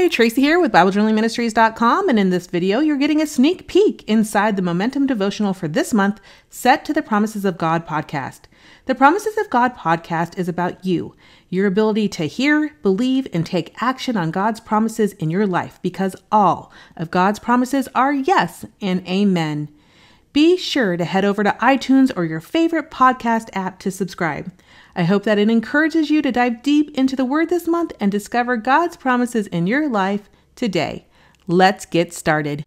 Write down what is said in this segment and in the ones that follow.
Hey, Tracy here with BibleJournalingMinistries.com, and in this video, you're getting a sneak peek inside the Momentum Devotional for this month, set to the Promises of God podcast. The Promises of God podcast is about you, your ability to hear, believe, and take action on God's promises in your life, because all of God's promises are yes and amen. Be sure to head over to iTunes or your favorite podcast app to subscribe. I hope that it encourages you to dive deep into the Word this month and discover God's promises in your life today. Let's get started.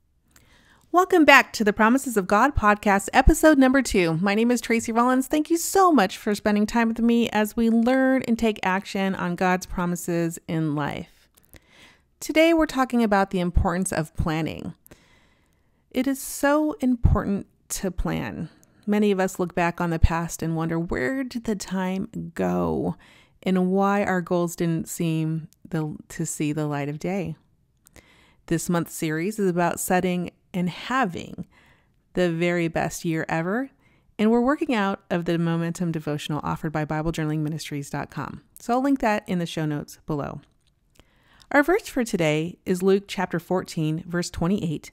Welcome back to the Promises of God podcast, episode number 2. My name is Tracy Rollins. Thank you so much for spending time with me as we learn and take action on God's promises in life. Today, we're talking about the importance of planning. It is so important to plan. Many of us look back on the past and wonder, where did the time go and why our goals didn't seem to see the light of day? This month's series is about setting and having the very best year ever, and we're working out of the Momentum Devotional offered by BibleJournalingMinistries.com. So I'll link that in the show notes below. Our verse for today is Luke chapter 14, verse 28,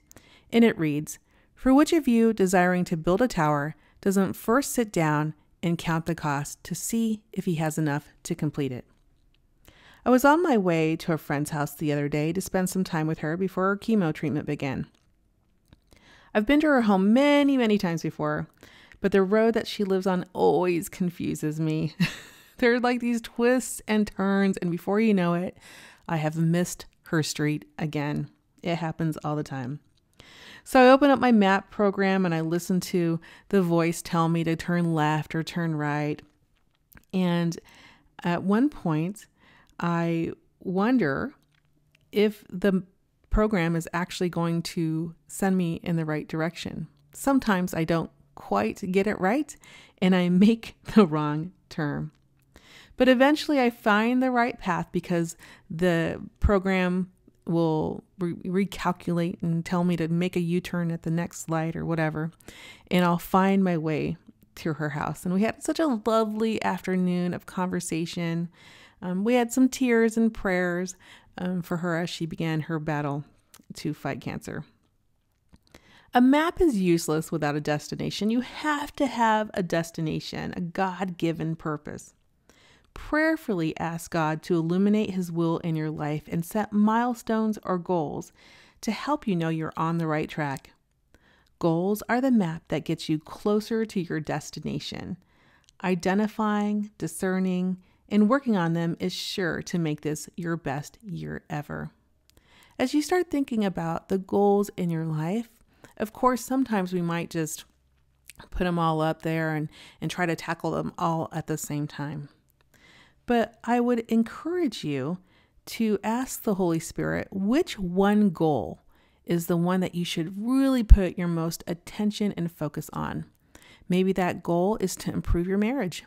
and it reads, "For which of you, desiring to build a tower, doesn't first sit down and count the cost to see if he has enough to complete it?" I was on my way to a friend's house the other day to spend some time with her before her chemo treatment began. I've been to her home many times before, but the road that she lives on always confuses me. There are like these twists and turns, and before you know it, I have missed her street again. It happens all the time. So I open up my map program and I listen to the voice tell me to turn left or turn right. And at one point, I wonder if the program is actually going to send me in the right direction. Sometimes I don't quite get it right and I make the wrong turn. But eventually I find the right path because the program will recalculate and tell me to make a U-turn at the next light or whatever, and I'll find my way to her house. And we had such a lovely afternoon of conversation. We had some tears and prayers for her as she began her battle to fight cancer. A map is useless without a destination. You have to have a destination, a God-given purpose. Prayerfully ask God to illuminate His will in your life and set milestones or goals to help you know you're on the right track. Goals are the map that gets you closer to your destination. Identifying, discerning, and working on them is sure to make this your best year ever. As you start thinking about the goals in your life, of course, sometimes we might just put them all up there and try to tackle them all at the same time. But I would encourage you to ask the Holy Spirit which one goal is the one that you should really put your most attention and focus on. Maybe that goal is to improve your marriage.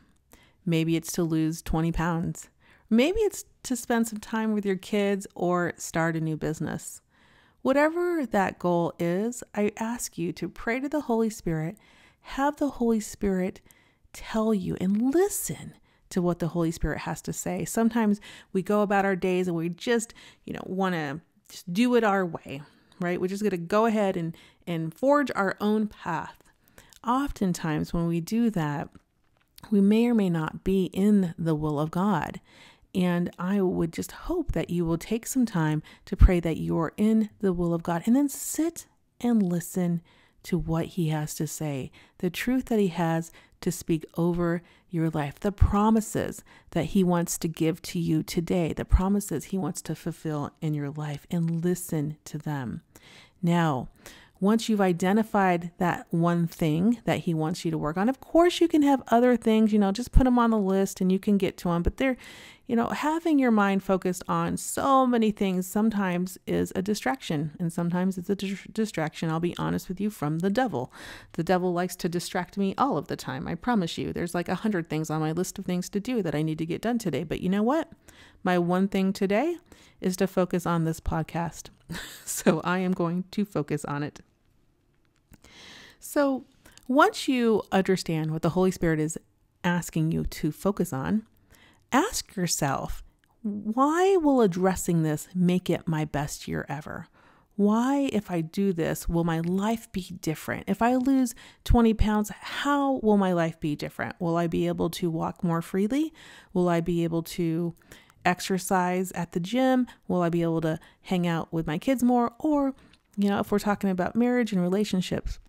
Maybe it's to lose 20 pounds. Maybe it's to spend some time with your kids or start a new business. Whatever that goal is, I ask you to pray to the Holy Spirit, have the Holy Spirit tell you and listen to what the Holy Spirit has to say. Sometimes we go about our days and we just, want to just do it our way, right? We're just going to go ahead and forge our own path. Oftentimes when we do that, we may or may not be in the will of God. And I would just hope that you will take some time to pray that you are in the will of God and then sit and listen to what He has to say, the truth that He has to speak over your life, the promises that He wants to give to you today, the promises He wants to fulfill in your life, and listen to them. Now, once you've identified that one thing that He wants you to work on, of course you can have other things, just put them on the list and you can get to them. But they're, having your mind focused on so many things sometimes is a distraction. And sometimes it's a distraction, I'll be honest with you, from the devil. The devil likes to distract me all of the time. I promise you, there's like 100 things on my list of things to do that I need to get done today. But you know what? My one thing today is to focus on this podcast. So I am going to focus on it. So once you understand what the Holy Spirit is asking you to focus on, ask yourself, why will addressing this make it my best year ever? Why, if I do this, will my life be different? If I lose 20 pounds, how will my life be different? Will I be able to walk more freely? Will I be able to exercise at the gym? Will I be able to hang out with my kids more? Or, if we're talking about marriage and relationships,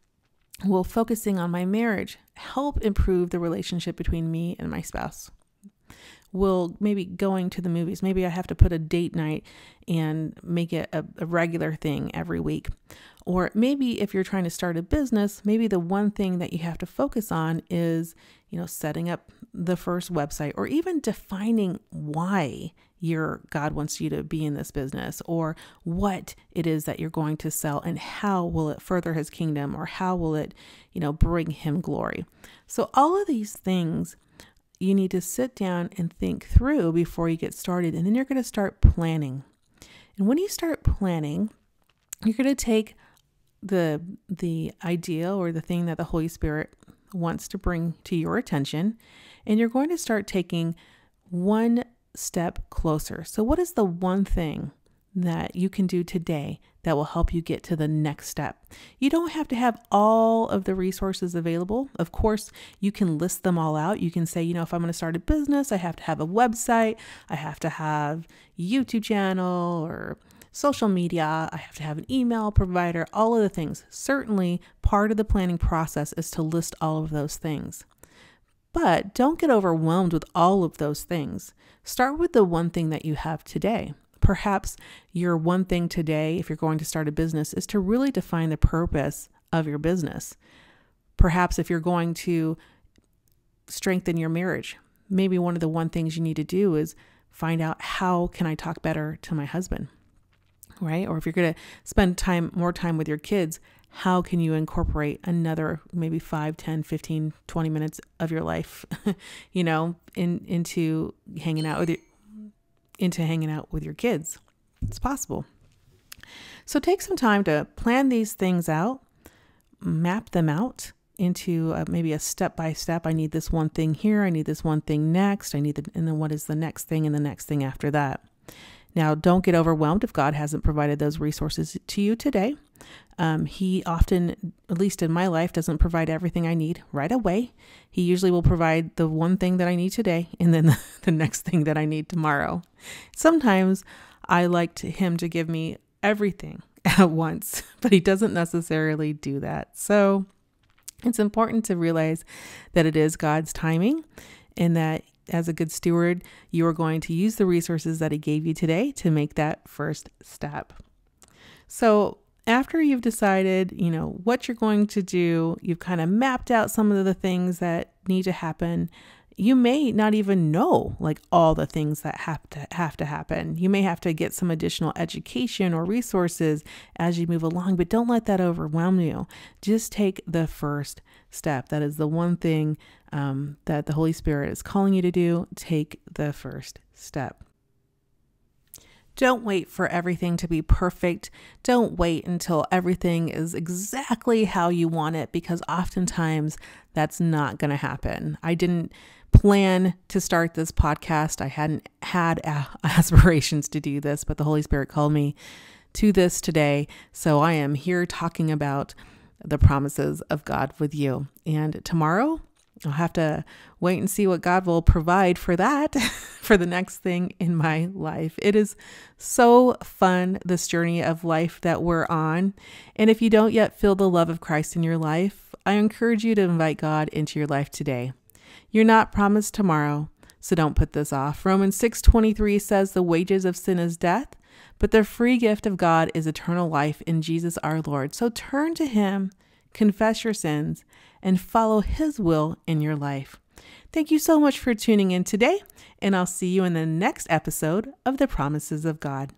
will focusing on my marriage help improve the relationship between me and my spouse? Will maybe going to the movies, maybe I have to put a date night and make it a regular thing every week. Or maybe if you're trying to start a business, maybe the one thing that you have to focus on is, setting up the first website, or even defining why God wants you to be in this business, or what it is that you're going to sell and how will it further his kingdom, or how will it, bring him glory. So all of these things you need to sit down and think through before you get started. And then you're going to start planning. And when you start planning, you're going to take the idea or the thing that the Holy Spirit wants to bring to your attention, and you're going to start taking one step closer. So what is the one thing that you can do today that will help you get to the next step? You don't have to have all of the resources available. Of course, you can list them all out. You can say, if I'm going to start a business, I have to have a website, I have to have a YouTube channel or social media, I have to have an email provider, all of the things. Certainly, part of the planning process is to list all of those things. But don't get overwhelmed with all of those things. Start with the one thing that you have today. Perhaps your one thing today, if you're going to start a business, is to really define the purpose of your business. Perhaps if you're going to strengthen your marriage, maybe one of the one things you need to do is find out, how can I talk better to my husband, right? Or if you're going to spend more time with your kids, how can you incorporate another maybe 5, 10, 15, 20 minutes of your life, into hanging out with your kids? It's possible. So take some time to plan these things out, map them out into maybe a step-by-step. I need this one thing here. I need this one thing next. and then what is the next thing and the next thing after that? Now, don't get overwhelmed if God hasn't provided those resources to you today. He often, at least in my life, doesn't provide everything I need right away. He usually will provide the one thing that I need today and then the next thing that I need tomorrow. Sometimes I like him to give me everything at once, but he doesn't necessarily do that. So it's important to realize that it is God's timing, and that as a good steward, you are going to use the resources that he gave you today to make that first step. So after you've decided, what you're going to do, you've kind of mapped out some of the things that need to happen. You may not even know all the things that have to happen. You may have to get some additional education or resources as you move along, but don't let that overwhelm you. Just take the first step. That is the one thing that the Holy Spirit is calling you to do. Take the first step. Don't wait for everything to be perfect. Don't wait until everything is exactly how you want it, because oftentimes that's not going to happen. I didn't plan to start this podcast. I hadn't had aspirations to do this, but the Holy Spirit called me to this today. So I am here talking about the promises of God with you. And tomorrow, I'll have to wait and see what God will provide for that, for the next thing in my life. It is so fun, this journey of life that we're on. And if you don't yet feel the love of Christ in your life, I encourage you to invite God into your life today. You're not promised tomorrow, so don't put this off. Romans 6:23 says the wages of sin is death, but the free gift of God is eternal life in Jesus our Lord. So turn to him, confess your sins, and follow his will in your life. Thank you so much for tuning in today, and I'll see you in the next episode of The Promises of God.